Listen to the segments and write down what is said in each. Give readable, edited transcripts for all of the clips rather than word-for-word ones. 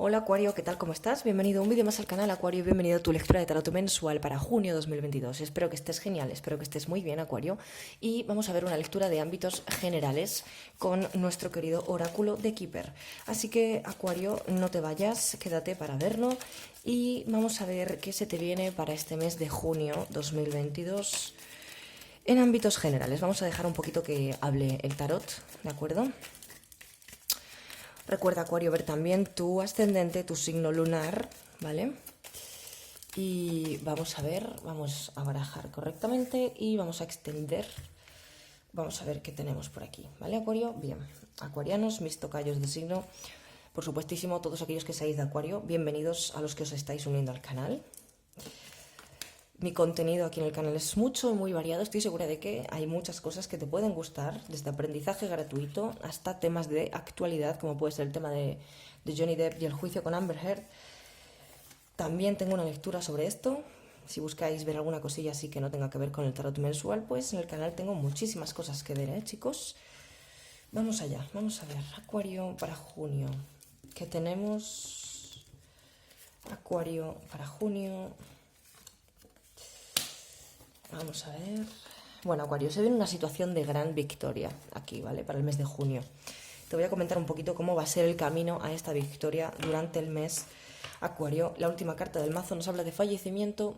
Hola Acuario, ¿qué tal? ¿Cómo estás? Bienvenido a un vídeo más al canal Acuario y bienvenido a tu lectura de tarot mensual para junio 2022. Espero que estés genial, espero que estés muy bien Acuario y vamos a ver una lectura de ámbitos generales con nuestro querido oráculo de Keeper. Así que Acuario, no te vayas, quédate para verlo y vamos a ver qué se te viene para este mes de junio 2022 en ámbitos generales. Vamos a dejar un poquito que hable el tarot, ¿de acuerdo? Recuerda, Acuario, ver también tu ascendente, tu signo lunar, ¿vale? Y vamos a ver, vamos a barajar correctamente y vamos a extender. Vamos a ver qué tenemos por aquí, ¿vale, Acuario? Bien, acuarianos, mis tocayos de signo, por supuestísimo, todos aquellos que seáis de Acuario, bienvenidos a los que os estáis uniendo al canal. Mi contenido aquí en el canal es mucho y muy variado. Estoy segura de que hay muchas cosas que te pueden gustar, desde aprendizaje gratuito hasta temas de actualidad, como puede ser el tema de Johnny Depp y el juicio con Amber Heard. También tengo una lectura sobre esto. Si buscáis ver alguna cosilla así que no tenga que ver con el tarot mensual, pues en el canal tengo muchísimas cosas que ver, chicos. Vamos allá, vamos a ver. Acuario para junio. ¿Qué tenemos? Acuario para junio. Vamos a ver. Bueno, Acuario, se ve una situación de gran victoria aquí, ¿vale? Para el mes de junio. Te voy a comentar un poquito cómo va a ser el camino a esta victoria durante el mes. Acuario, la última carta del mazo nos habla de fallecimiento,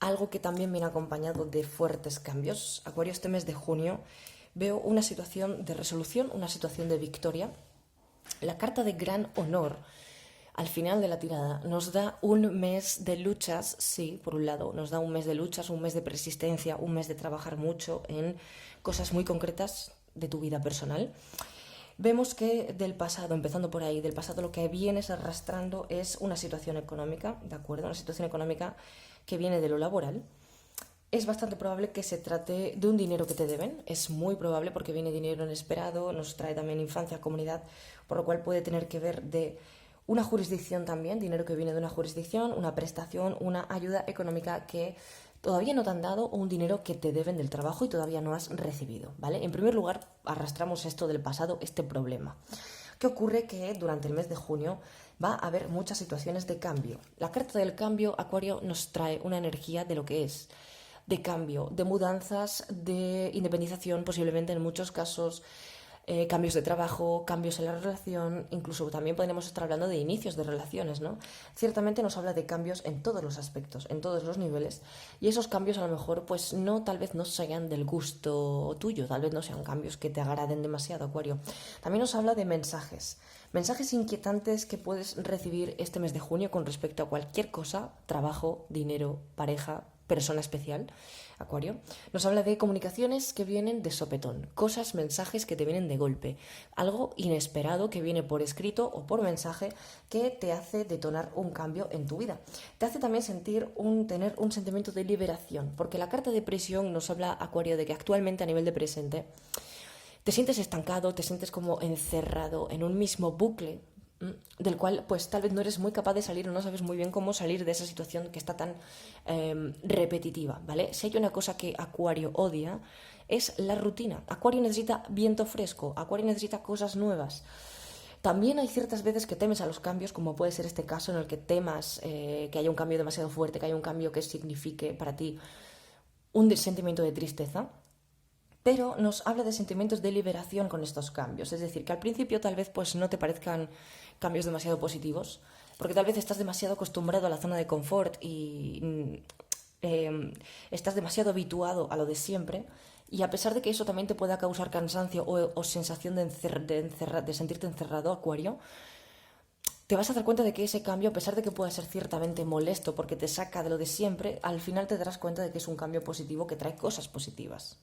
algo que también viene acompañado de fuertes cambios. Acuario, este mes de junio veo una situación de resolución, una situación de victoria. La carta de gran honor al final de la tirada nos da un mes de luchas, sí, por un lado, nos da un mes de luchas, un mes de persistencia, un mes de trabajar mucho en cosas muy concretas de tu vida personal. Vemos que del pasado, empezando por ahí, del pasado lo que vienes arrastrando es una situación económica, ¿de acuerdo? Una situación económica que viene de lo laboral. Es bastante probable que se trate de un dinero que te deben, es muy probable porque viene dinero inesperado, nos trae también infancia, comunidad, por lo cual puede tener que ver de una jurisdicción también, dinero que viene de una jurisdicción, una prestación, una ayuda económica que todavía no te han dado o un dinero que te deben del trabajo y todavía no has recibido, ¿vale? En primer lugar, arrastramos esto del pasado, este problema. ¿Qué ocurre? Que durante el mes de junio va a haber muchas situaciones de cambio. La carta del cambio, Acuario, nos trae una energía de lo que es de cambio, de mudanzas, de independización, posiblemente en muchos casos, cambios de trabajo, cambios en la relación, incluso también podríamos estar hablando de inicios de relaciones, ¿no? Ciertamente nos habla de cambios en todos los aspectos, en todos los niveles, y esos cambios a lo mejor pues no, tal vez no sean del gusto tuyo, tal vez no sean cambios que te agraden demasiado, Acuario. También nos habla de mensajes, mensajes inquietantes que puedes recibir este mes de junio con respecto a cualquier cosa, trabajo, dinero, pareja, persona especial, Acuario. Nos habla de comunicaciones que vienen de sopetón, cosas, mensajes que te vienen de golpe, algo inesperado que viene por escrito o por mensaje que te hace detonar un cambio en tu vida. Te hace también tener un sentimiento de liberación, porque la carta de prisión nos habla, Acuario, de que actualmente a nivel de presente te sientes estancado, te sientes como encerrado en un mismo bucle del cual pues tal vez no eres muy capaz de salir o no sabes muy bien cómo salir de esa situación que está tan repetitiva, ¿vale? Si hay una cosa que Acuario odia es la rutina. Acuario necesita viento fresco, Acuario necesita cosas nuevas. También hay ciertas veces que temes a los cambios, como puede ser este caso en el que temas que haya un cambio demasiado fuerte, que haya un cambio que signifique para ti un sentimiento de tristeza, pero nos habla de sentimientos de liberación con estos cambios. Es decir, que al principio tal vez pues no te parezcan cambios demasiado positivos, porque tal vez estás demasiado acostumbrado a la zona de confort y estás demasiado habituado a lo de siempre, y a pesar de que eso también te pueda causar cansancio o sensación de sentirte encerrado, Acuario, te vas a dar cuenta de que ese cambio, a pesar de que pueda ser ciertamente molesto porque te saca de lo de siempre, al final te darás cuenta de que es un cambio positivo que trae cosas positivas.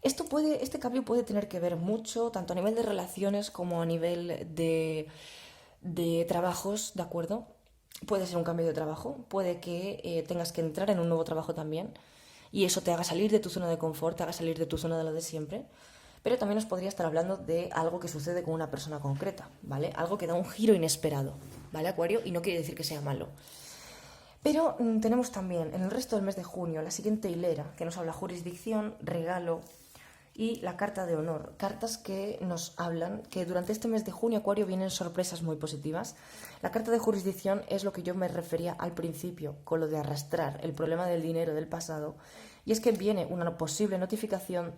Este cambio puede tener que ver mucho, tanto a nivel de relaciones como a nivel de trabajos, ¿de acuerdo? Puede ser un cambio de trabajo, puede que tengas que entrar en un nuevo trabajo también y eso te haga salir de tu zona de confort, te haga salir de tu zona de lo de siempre. Pero también os podría estar hablando de algo que sucede con una persona concreta, ¿vale? Algo que da un giro inesperado, ¿vale, Acuario? Y no quiere decir que sea malo. Pero tenemos también en el resto del mes de junio la siguiente hilera que nos habla jurisdicción, regalo y la carta de honor. Cartas que nos hablan que durante este mes de junio, Acuario, vienen sorpresas muy positivas. La carta de jurisdicción es lo que yo me refería al principio, con lo de arrastrar el problema del dinero del pasado. Y es que viene una posible notificación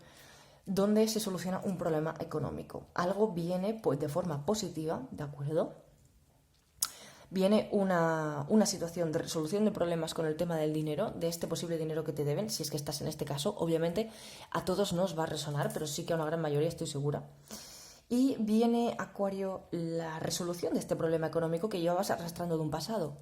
donde se soluciona un problema económico. Algo viene pues de forma positiva, ¿de acuerdo? Viene una situación de resolución de problemas con el tema del dinero, de este posible dinero que te deben, si es que estás en este caso. Obviamente a todos nos va a resonar, pero sí que a una gran mayoría estoy segura. Y viene, Acuario, la resolución de este problema económico que llevabas arrastrando de un pasado.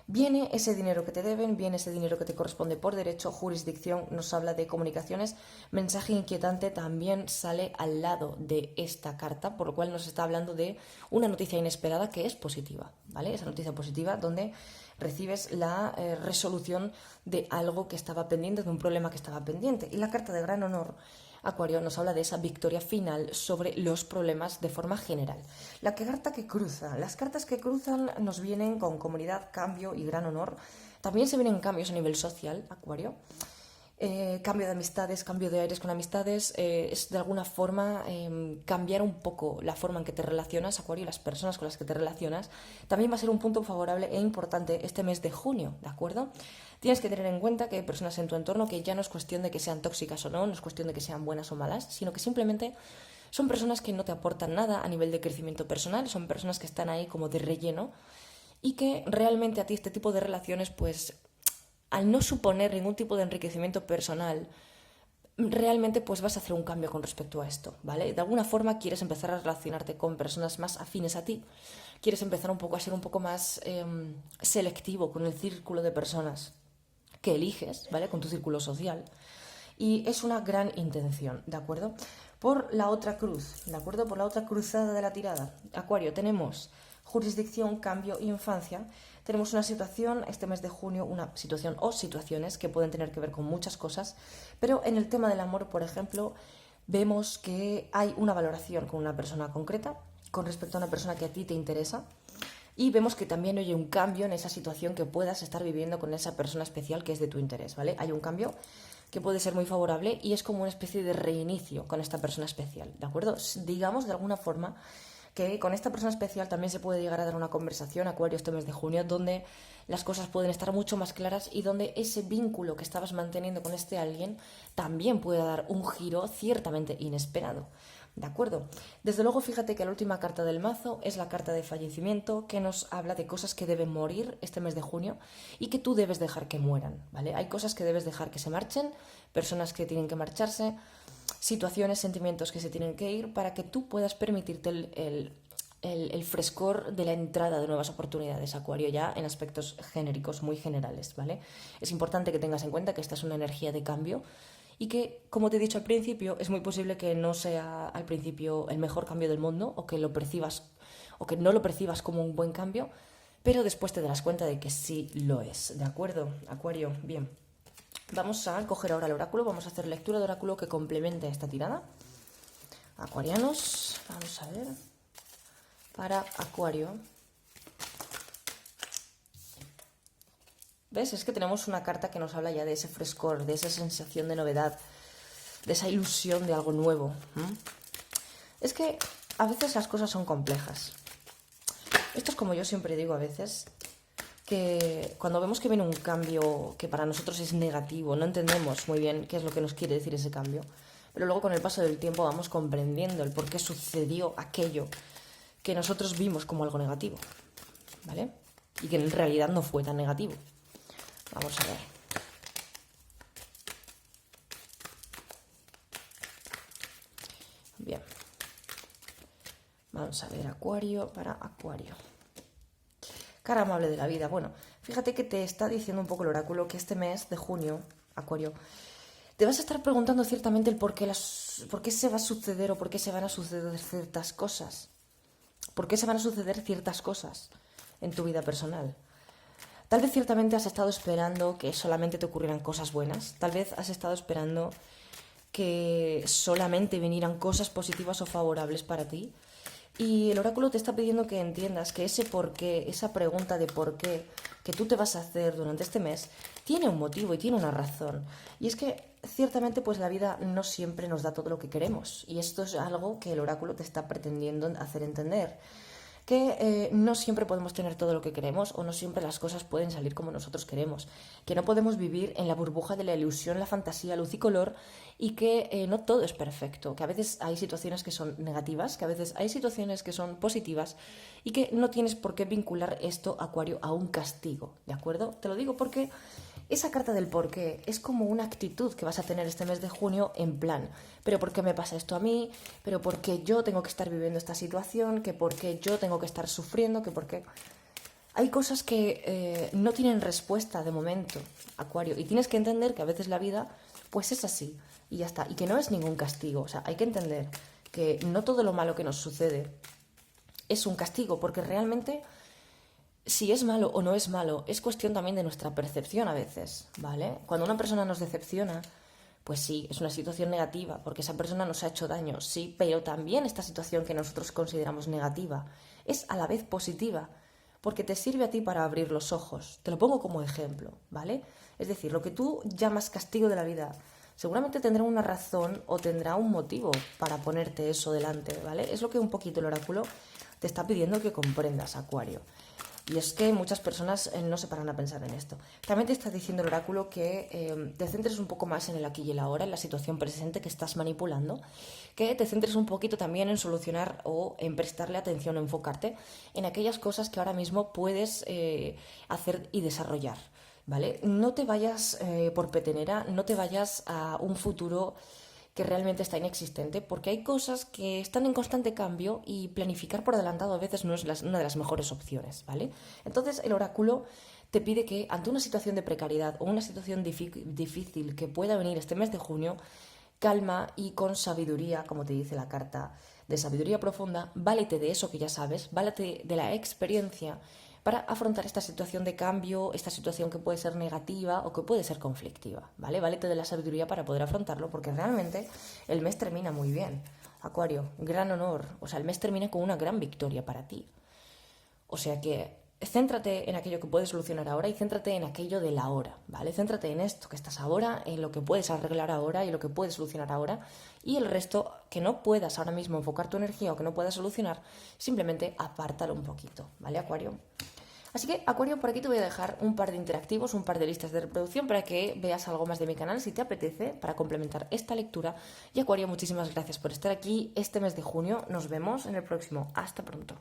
Viene ese dinero que te deben, viene ese dinero que te corresponde por derecho, jurisdicción, nos habla de comunicaciones, mensaje inquietante también sale al lado de esta carta, por lo cual nos está hablando de una noticia inesperada que es positiva, ¿vale? Esa noticia positiva donde recibes la resolución de algo que estaba pendiente, de un problema que estaba pendiente. Y la carta de gran honor, Acuario, nos habla de esa victoria final sobre los problemas de forma general. La carta que cruza. Las cartas que cruzan nos vienen con comunidad, cambio y gran honor. También se vienen cambios a nivel social, Acuario. Cambio de amistades, cambio de aires con amistades, es de alguna forma cambiar un poco la forma en que te relacionas, Acuario, y las personas con las que te relacionas. También va a ser un punto favorable e importante este mes de junio, ¿de acuerdo? Tienes que tener en cuenta que hay personas en tu entorno que ya no es cuestión de que sean tóxicas o no, no es cuestión de que sean buenas o malas, sino que simplemente son personas que no te aportan nada a nivel de crecimiento personal, son personas que están ahí como de relleno y que realmente a ti este tipo de relaciones, pues al no suponer ningún tipo de enriquecimiento personal, realmente pues vas a hacer un cambio con respecto a esto, ¿vale? De alguna forma quieres empezar a relacionarte con personas más afines a ti, quieres empezar un poco a ser un poco más selectivo con el círculo de personas que eliges, ¿vale? Con tu círculo social. Y es una gran intención, ¿de acuerdo? Por la otra cruz, ¿de acuerdo? Por la otra cruzada de la tirada. Acuario, tenemos jurisdicción, cambio, infancia. Tenemos una situación, este mes de junio, una situación o situaciones que pueden tener que ver con muchas cosas, pero en el tema del amor, por ejemplo, vemos que hay una valoración con una persona concreta, con respecto a una persona que a ti te interesa, y vemos que también hay un cambio en esa situación que puedas estar viviendo con esa persona especial que es de tu interés, ¿vale? Hay un cambio que puede ser muy favorable y es como una especie de reinicio con esta persona especial, ¿de acuerdo? Digamos de alguna forma que con esta persona especial también se puede llegar a dar una conversación, Acuario, este mes de junio, donde las cosas pueden estar mucho más claras y donde ese vínculo que estabas manteniendo con este alguien también puede dar un giro ciertamente inesperado. ¿De acuerdo? Desde luego, fíjate que la última carta del mazo es la carta de fallecimiento, que nos habla de cosas que deben morir este mes de junio y que tú debes dejar que mueran, ¿vale? Hay cosas que debes dejar que se marchen, personas que tienen que marcharse, situaciones, sentimientos que se tienen que ir para que tú puedas permitirte el frescor de la entrada de nuevas oportunidades, Acuario, ya en aspectos genéricos, muy generales, ¿vale? Es importante que tengas en cuenta que esta es una energía de cambio y que, como te he dicho al principio, es muy posible que no sea al principio el mejor cambio del mundo o que lo percibas o que no lo percibas como un buen cambio, pero después te darás cuenta de que sí lo es, ¿de acuerdo, Acuario? Bien. Vamos a coger ahora el oráculo, vamos a hacer lectura de oráculo que complemente esta tirada. Acuarianos, vamos a ver. Para Acuario. ¿Ves? Es que tenemos una carta que nos habla ya de ese frescor, de esa sensación de novedad, de esa ilusión de algo nuevo. Es que a veces las cosas son complejas. Esto es como yo siempre digo a veces, que cuando vemos que viene un cambio que para nosotros es negativo, no entendemos muy bien qué es lo que nos quiere decir ese cambio, pero luego con el paso del tiempo vamos comprendiendo el por qué sucedió aquello que nosotros vimos como algo negativo, ¿vale? Y que en realidad no fue tan negativo. Vamos a ver. Bien. Vamos a ver Acuario para Acuario. Cara amable de la vida. Bueno, fíjate que te está diciendo un poco el oráculo que este mes de junio, Acuario, te vas a estar preguntando ciertamente el por qué se va a suceder o por qué se van a suceder ciertas cosas. ¿Por qué se van a suceder ciertas cosas en tu vida personal? Tal vez ciertamente has estado esperando que solamente te ocurrieran cosas buenas. Tal vez has estado esperando que solamente vinieran cosas positivas o favorables para ti. Y el oráculo te está pidiendo que entiendas que ese por qué, esa pregunta de por qué que tú te vas a hacer durante este mes, tiene un motivo y tiene una razón. Y es que ciertamente pues la vida no siempre nos da todo lo que queremos y esto es algo que el oráculo te está pretendiendo hacer entender. Que no siempre podemos tener todo lo que queremos o no siempre las cosas pueden salir como nosotros queremos, que no podemos vivir en la burbuja de la ilusión, la fantasía, luz y color y que no todo es perfecto, que a veces hay situaciones que son negativas, que a veces hay situaciones que son positivas y que no tienes por qué vincular esto, Acuario, a un castigo, ¿de acuerdo? Te lo digo porque esa carta del porqué es como una actitud que vas a tener este mes de junio en plan, pero ¿por qué me pasa esto a mí? ¿Pero por qué yo tengo que estar viviendo esta situación? ¿Que por qué yo tengo que estar sufriendo? ¿Que por qué? Hay cosas que no tienen respuesta de momento, Acuario, y tienes que entender que a veces la vida pues es así y ya está, y que no es ningún castigo, o sea, hay que entender que no todo lo malo que nos sucede es un castigo, porque realmente si es malo o no es malo, es cuestión también de nuestra percepción a veces, ¿vale? Cuando una persona nos decepciona, pues sí, es una situación negativa, porque esa persona nos ha hecho daño, sí, pero también esta situación que nosotros consideramos negativa es a la vez positiva, porque te sirve a ti para abrir los ojos. Te lo pongo como ejemplo, ¿vale? Es decir, lo que tú llamas castigo de la vida, seguramente tendrá una razón o tendrá un motivo para ponerte eso delante, ¿vale? Es lo que un poquito el oráculo te está pidiendo que comprendas, Acuario. Y es que muchas personas no se paran a pensar en esto. También te está diciendo el oráculo que te centres un poco más en el aquí y el ahora, en la situación presente que estás manipulando, que te centres un poquito también en solucionar o en prestarle atención, enfocarte en aquellas cosas que ahora mismo puedes hacer y desarrollar, ¿vale? No te vayas por petenera, no te vayas a un futuro que realmente está inexistente, porque hay cosas que están en constante cambio y planificar por adelantado a veces no es una de las mejores opciones, ¿vale? Entonces el oráculo te pide que ante una situación de precariedad o una situación difícil que pueda venir este mes de junio, calma y con sabiduría, como te dice la carta de sabiduría profunda, válete de eso que ya sabes, válete de la experiencia para afrontar esta situación de cambio, esta situación que puede ser negativa o que puede ser conflictiva, ¿vale? Válete de la sabiduría para poder afrontarlo porque realmente el mes termina muy bien. Acuario, gran honor, o sea, el mes termina con una gran victoria para ti. O sea que céntrate en aquello que puedes solucionar ahora y céntrate en aquello del ahora, ¿vale? Céntrate en esto que estás ahora, en lo que puedes arreglar ahora y lo que puedes solucionar ahora y el resto que no puedas ahora mismo enfocar tu energía o que no puedas solucionar, simplemente apártalo un poquito, ¿vale, Acuario? Así que, Acuario, por aquí te voy a dejar un par de interactivos, un par de listas de reproducción para que veas algo más de mi canal si te apetece, para complementar esta lectura. Y Acuario, muchísimas gracias por estar aquí este mes de junio. Nos vemos en el próximo. Hasta pronto.